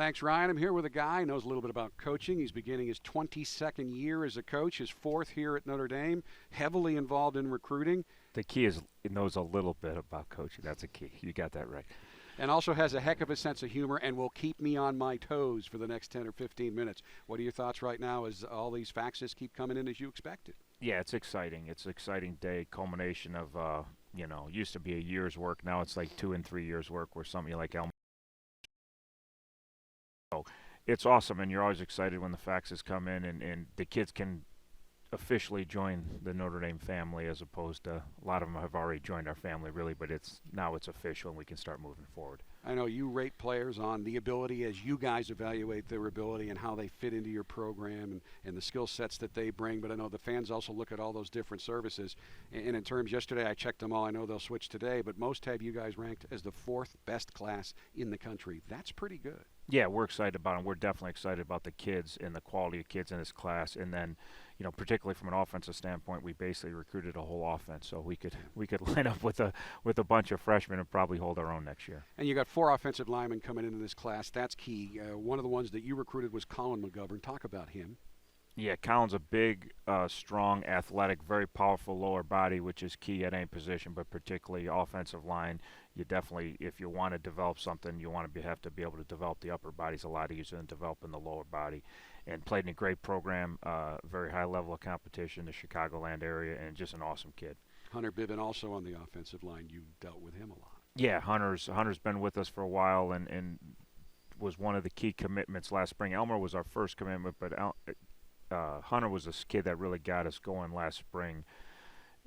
Thanks, Ryan. I'm here with a guy who knows a little bit about coaching. He's beginning his 22nd year as a coach, his fourth here at Notre Dame, heavily involved in recruiting, The key is he knows a little bit about coaching. That's a key. You got that right. and also has a heck of a sense of humor and will keep me on my toes for the next 10 or 15 minutes. What are your thoughts right now as all these faxes keep coming in as you expected? Yeah, it's exciting. It's an exciting day, culmination of, used to be a year's work. Now it's like 2 and 3 years work where somebody like Elm. So it's awesome, and you're always excited when the faxes come in and the kids can officially join the Notre Dame family, as opposed to a lot of them have already joined our family, really, but it's official and we can start moving forward. I know you rate players on the ability as you guys evaluate their ability and how they fit into your program and the skill sets that they bring, but I know the fans also look at all those different services. And in terms, yesterday I checked them all. I know they'll switch today, but most have you guys ranked as the fourth best class in the country. That's pretty good. Yeah, we're excited about them. We're definitely excited about the kids and the quality of kids in this class. And then, particularly from an offensive standpoint, we basically recruited a whole offense, so we could line up with a bunch of freshmen and probably hold our own next year. And you got four offensive linemen coming into this class. That's key. One of the ones that you recruited was Colin Mcgovern. Talk about him. Yeah, Colin's a big, strong, athletic, very powerful lower body, which is key at any position, but particularly offensive line. You definitely, if you want to develop something, you want to have to be able to develop the upper body. It's a lot easier than developing the lower body. And played in a great program, very high level of competition, the Chicagoland area, and just an awesome kid. Hunter Bibbin also on the offensive line. You dealt with him a lot. Yeah, Hunter's been with us for a while and was one of the key commitments last spring. Elmer was our first commitment, but Hunter was this kid that really got us going last spring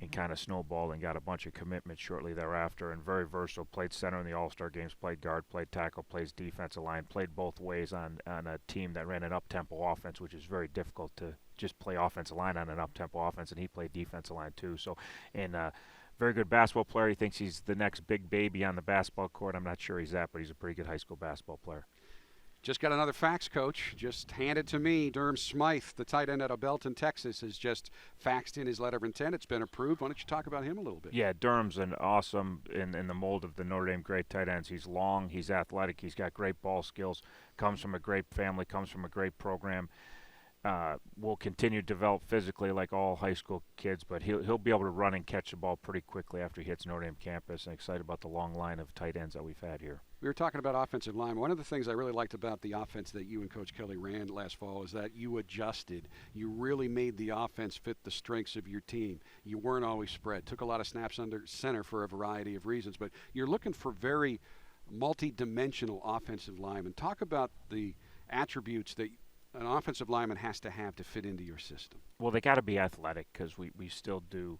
and kind of snowballed and got a bunch of commitments shortly thereafter, and very versatile. Played center in the All-Star games, played guard, played tackle, plays defensive line, played both ways on a team that ran an up-tempo offense, which is very difficult to just play offensive line on an up-tempo offense, and he played defensive line too. So, and very good basketball player. He thinks he's the next big baby on the basketball court. I'm not sure he's that, but he's a pretty good high school basketball player. Just got another fax, Coach. Just handed to me. Durham Smythe, the tight end out of Belton, Texas, has just faxed in his letter of intent. It's been approved. Why don't you talk about him a little bit? Yeah, Durham's an awesome, in the mold of the Notre Dame great tight ends. He's long, he's athletic, he's got great ball skills, comes from a great family, comes from a great program. Will continue to develop physically like all high school kids, but he'll be able to run and catch the ball pretty quickly after he hits Notre Dame campus, and excited about the long line of tight ends that we've had here. We were talking about offensive line. One of the things I really liked about the offense that you and Coach Kelly ran last fall is that you adjusted. You really made the offense fit the strengths of your team. You weren't always spread. Took a lot of snaps under center for a variety of reasons, but you're looking for very multi-dimensional offensive linemen. Talk about the attributes that an offensive lineman has to have to fit into your system. Well, they got to be athletic, because we still do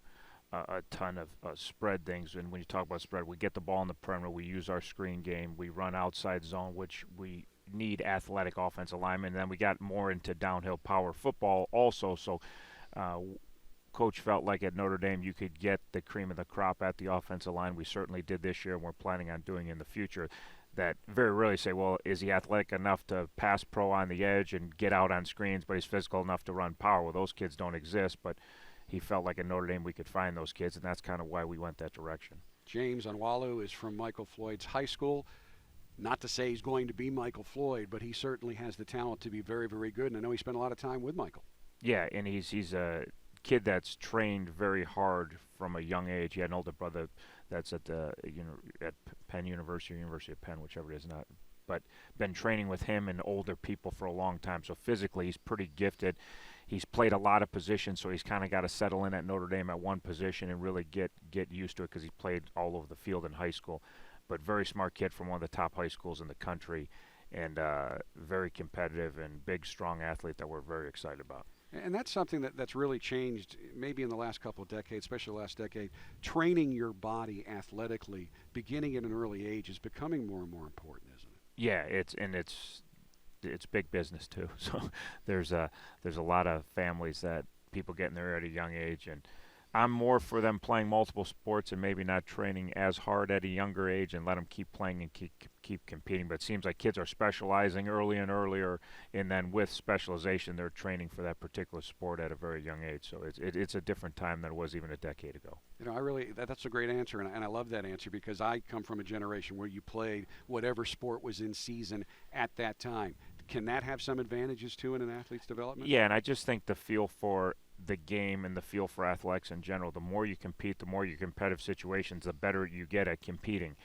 a ton of spread things. And when you talk about spread, we get the ball in the perimeter, we use our screen game, we run outside zone, which we need athletic offensive linemen. And then we got more into downhill power football also. So Coach felt like at Notre Dame you could get the cream of the crop at the offensive line. We certainly did this year, and we're planning on doing in the future. That very rarely say, well, is he athletic enough to pass pro on the edge and get out on screens, but he's physical enough to run power? Well, those kids don't exist, but he felt like at Notre Dame we could find those kids, and that's kind of why we went that direction. James Onwalu is from Michael Floyd's high school. Not to say he's going to be Michael Floyd, but he certainly has the talent to be very, very good, and I know he spent a lot of time with Michael. Yeah, and he's a kid that's trained very hard from a young age. He had an older brother that's at at Penn University, or University of Penn, whichever it is, not, but been training with him and older people for a long time. So physically, he's pretty gifted. He's played a lot of positions, so he's kind of got to settle in at Notre Dame at one position and really get used to it, because he played all over the field in high school. But very smart kid from one of the top high schools in the country, and very competitive and big, strong athlete that we're very excited about. And that's something that's really changed maybe in the last couple of decades, especially the last decade. Training your body athletically, beginning at an early age, is becoming more and more important, isn't it? Yeah, it's big business too. So there's a lot of families that people get in there at a young age, and I'm more for them playing multiple sports and maybe not training as hard at a younger age and let them keep playing and keep competing. But it seems like kids are specializing early and earlier, and then with specialization, they're training for that particular sport at a very young age. So it's a different time than it was even a decade ago. You know, that's a great answer, and I love that answer because I come from a generation where you played whatever sport was in season at that time. Can that have some advantages too in an athlete's development? Yeah, and I just think the feel for the game and the feel for athletics in general, the more you compete, the more your competitive situations, the better you get at competing.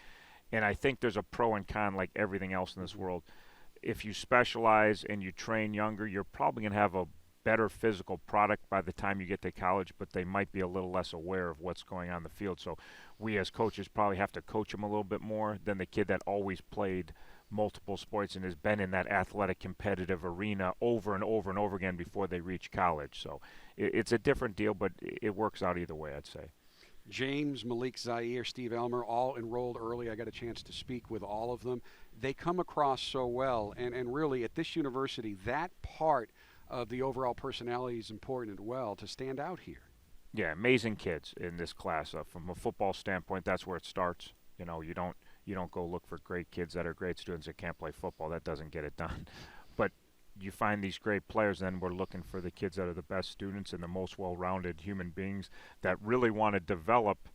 And I think there's a pro and con like everything else in this world. If you specialize and you train younger, you're probably going to have a better physical product by the time you get to college, but they might be a little less aware of what's going on in the field. So we as coaches probably have to coach them a little bit more than the kid that always played multiple sports and has been in that athletic competitive arena over and over and over again before they reach college. So it's a different deal, but it works out either way, I'd say. James, Malik Zaire, Steve Elmer, all enrolled early. I got a chance to speak with all of them. They come across so well, and really at this university, that part of the overall personality is important as well to stand out here. Yeah, amazing kids in this class. From a football standpoint, that's where it starts. You don't go look for great kids that are great students that can't play football. That doesn't get it done. But you find these great players, then we're looking for the kids that are the best students and the most well-rounded human beings that really want to develop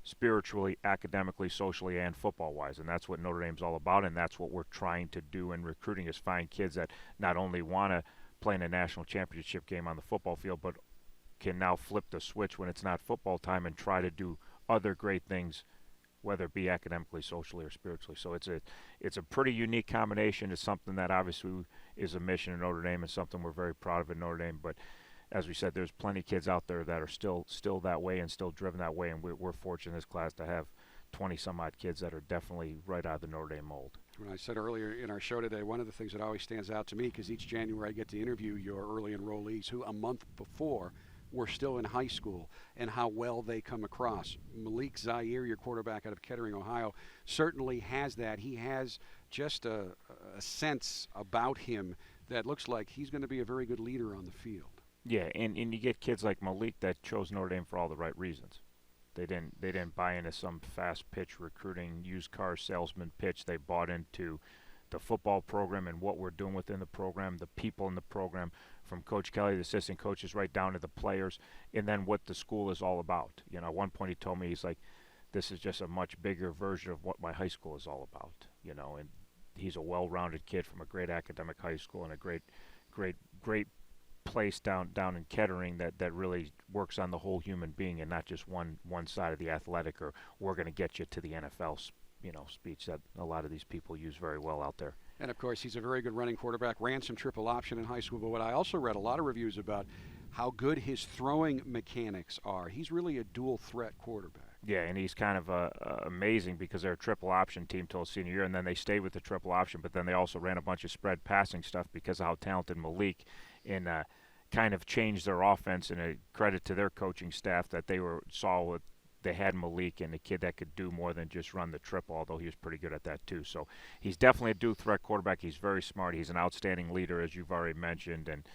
spiritually, academically, socially, and football-wise. And that's what Notre Dame's all about, and that's what we're trying to do in recruiting is find kids that not only want to play in a national championship game on the football field, but can now flip the switch when it's not football time and try to do other great things, whether it be academically, socially, or spiritually. So it's a pretty unique combination. It's something that obviously is a mission in Notre Dame and something we're very proud of in Notre Dame. But as we said, there's plenty of kids out there that are still that way and still driven that way. And we're fortunate in this class to have 20-some-odd kids that are definitely right out of the Notre Dame mold. When I said earlier in our show today, one of the things that always stands out to me, because each January I get to interview your early enrollees who a month before were still in high school, and how well they come across. Malik Zaire, your quarterback out of Kettering, Ohio, certainly has that. He has just a sense about him that looks like he's going to be a very good leader on the field. Yeah, and you get kids like Malik that chose Notre Dame for all the right reasons. They didn't buy into some fast pitch recruiting, used car salesman pitch. They bought into the football program and what we're doing within the program, the people in the program, from Coach Kelly, the assistant coaches, right down to the players, and then what the school is all about. At one point he told me, he's like, this is just a much bigger version of what my high school is all about, and he's a well-rounded kid from a great academic high school and a great place down in Kettering that really works on the whole human being and not just one side of the athletic, or we're going to get you to the NFL speech that a lot of these people use very well out there. And of course, he's a very good running quarterback, ran some triple option in high school, but what I also read a lot of reviews about how good his throwing mechanics are. He's really a dual threat quarterback. Yeah, and he's kind of amazing because they're a triple option team till his senior year, and then they stayed with the triple option, but then they also ran a bunch of spread passing stuff because of how talented Malik and kind of changed their offense, and a credit to their coaching staff that they had Malik and a kid that could do more than just run the triple, although he was pretty good at that too. So he's definitely a dual threat quarterback. He's very smart. He's an outstanding leader, as you've already mentioned, and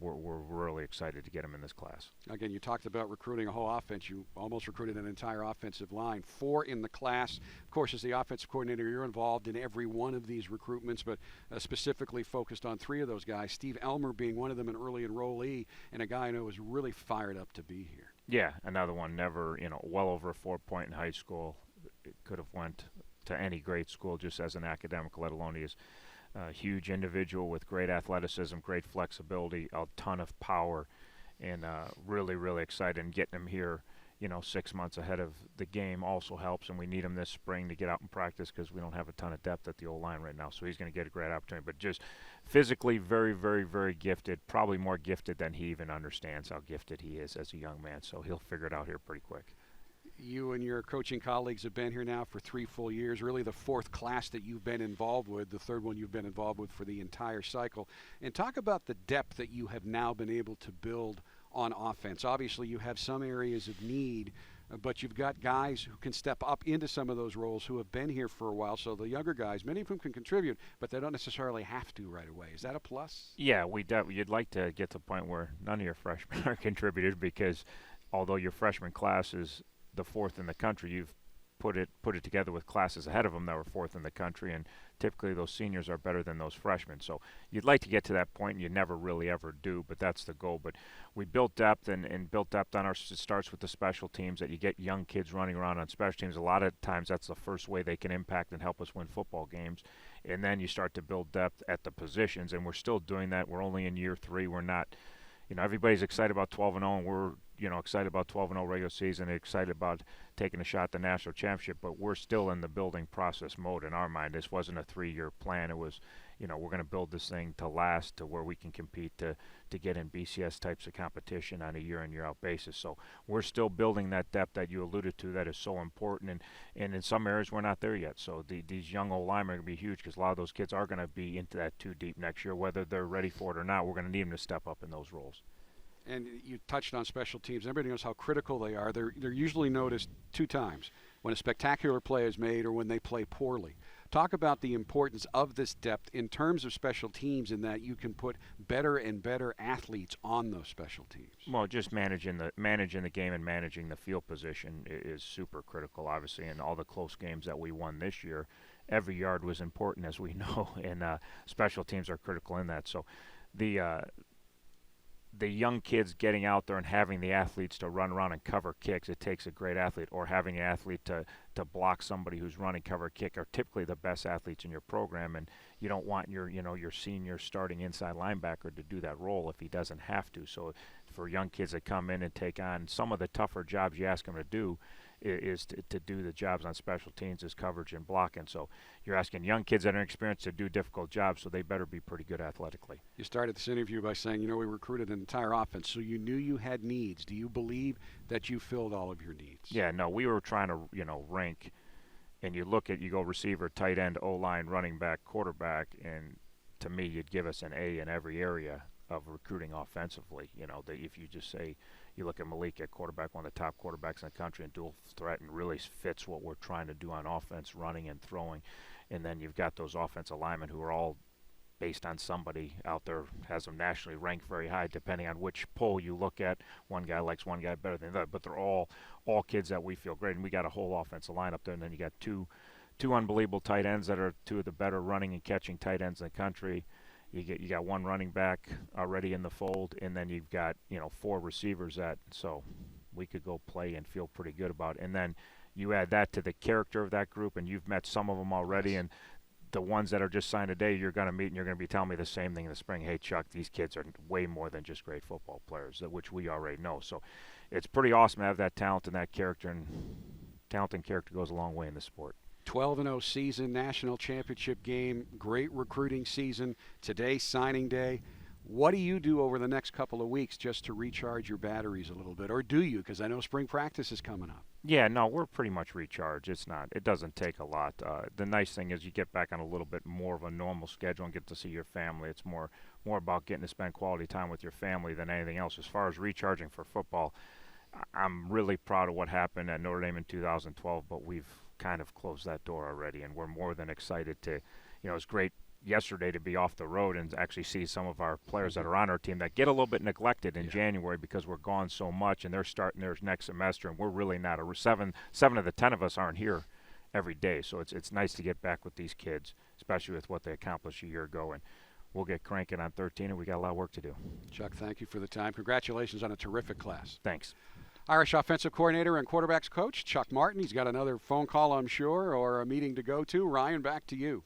we're really excited to get him in this class. Again, you talked about recruiting a whole offense. You almost recruited an entire offensive line. 4 in the class. Of course, as the offensive coordinator, you're involved in every one of these recruitments, but specifically focused on 3 of those guys, Steve Elmer being one of them, an early enrollee, and a guy I know was really fired up to be here. Yeah, another one, never, well over a 4-point in high school. It could have went to any great school just as an academic, let alone he is a huge individual with great athleticism, great flexibility, a ton of power, and really, really excited. And getting him here, 6 months ahead of the game also helps, and we need him this spring to get out and practice because we don't have a ton of depth at the O-line right now, so he's going to get a great opportunity. But just physically very, very, very gifted, probably more gifted than he even understands how gifted he is as a young man, so he'll figure it out here pretty quick. You and your coaching colleagues have been here now for 3 full years, really the 4th class that you've been involved with, the 3rd one you've been involved with for the entire cycle. And talk about the depth that you have now been able to build on offense. Obviously, you have some areas of need, but you've got guys who can step up into some of those roles who have been here for a while. So the younger guys, many of whom can contribute, but they don't necessarily have to right away. Is that a plus? Yeah, you'd like to get to the point where none of your freshmen are contributors because although your freshman class is the fourth in the country, you've put it together with classes ahead of them that were fourth in the country, and typically those seniors are better than those freshmen. So you'd like to get to that point, and you never really ever do, but that's the goal. But we built depth and built depth on our. It starts with the special teams, that you get young kids running around on special teams. A lot of times that's the first way they can impact and help us win football games. And then you start to build depth at the positions, and we're still doing that. We're only in year 3. We're not, everybody's excited about 12-0, and we're excited about 12-0 regular season, excited about taking a shot at the national championship, but we're still in the building process mode in our mind. This wasn't a 3-year plan. It was, we're going to build this thing to last, to where we can compete to get in BCS types of competition on a year in, year out basis. So we're still building that depth that you alluded to that is so important, and in some areas we're not there yet. So these young old linemen are going to be huge, because a lot of those kids are going to be into that 2 deep next year. Whether they're ready for it or not, we're going to need them to step up in those roles. And you touched on special teams. Everybody knows how critical they are. They're usually noticed 2 times: when a spectacular play is made or when they play poorly. Talk about the importance of this depth in terms of special teams, in that you can put better and better athletes on those special teams. Well, just managing the game and managing the field position is super critical, obviously. In all the close games that we won this year, every yard was important, as we know, and special teams are critical in that. So the young kids getting out there and having the athletes to run around and cover kicks, it takes a great athlete, or having an athlete to block somebody who's running cover a kick, are typically the best athletes in your program. And you don't want your senior starting inside linebacker to do that role if he doesn't have to. So for young kids that come in and take on some of the tougher jobs you ask them to do, is to do the jobs on special teams, is coverage and blocking. So you're asking young kids that are inexperienced to do difficult jobs, so they better be pretty good athletically. You started this interview by saying, we recruited an entire offense, so you knew you had needs. Do you believe that you filled all of your needs? Yeah, no, we were trying to, rank, and you go receiver, tight end, O-line, running back, quarterback, and to me, you'd give us an A in every area of recruiting offensively. If you just say, you look at Malik at quarterback, one of the top quarterbacks in the country, and dual threat, and really fits what we're trying to do on offense, running and throwing. And then you've got those offensive linemen who are all based on somebody out there, has them nationally ranked very high, depending on which poll you look at. One guy likes one guy better than the other, but they're all kids that we feel great. And we got a whole offensive line up there, and then you got two unbelievable tight ends that are 2 of the better running and catching tight ends in the country. You got 1 running back already in the fold, and then you've got 4 receivers so we could go play and feel pretty good about it. And then you add that to the character of that group, and you've met some of them already, and the ones that are just signed today, you're going to meet, and you're going to be telling me the same thing in the spring. Hey, Chuck, these kids are way more than just great football players, which we already know. So it's pretty awesome to have that talent and that character, and talent and character goes a long way in the sport. 12-0 season, national championship game, great recruiting season. Today, signing day. What do you do over the next couple of weeks just to recharge your batteries a little bit? Or do you? Because I know spring practice is coming up. Yeah, no, we're pretty much recharged. It doesn't take a lot. The nice thing is you get back on a little bit more of a normal schedule and get to see your family. It's more about getting to spend quality time with your family than anything else. As far as recharging for football, I'm really proud of what happened at Notre Dame in 2012, but we've kind of closed that door already, and we're more than excited to, it's great yesterday to be off the road and actually see some of our players that are on our team that get a little bit neglected in January because we're gone so much, and they're starting theirs next semester, and we're really not. 7 of the 10 of us aren't here every day, so it's nice to get back with these kids, especially with what they accomplished a year ago, and we'll get cranking on 13, and we got a lot of work to do. Chuck, thank you for the time. Congratulations on a terrific class. Thanks. Irish offensive coordinator and quarterbacks coach Chuck Martin. He's got another phone call, I'm sure, or a meeting to go to. Ryan, back to you.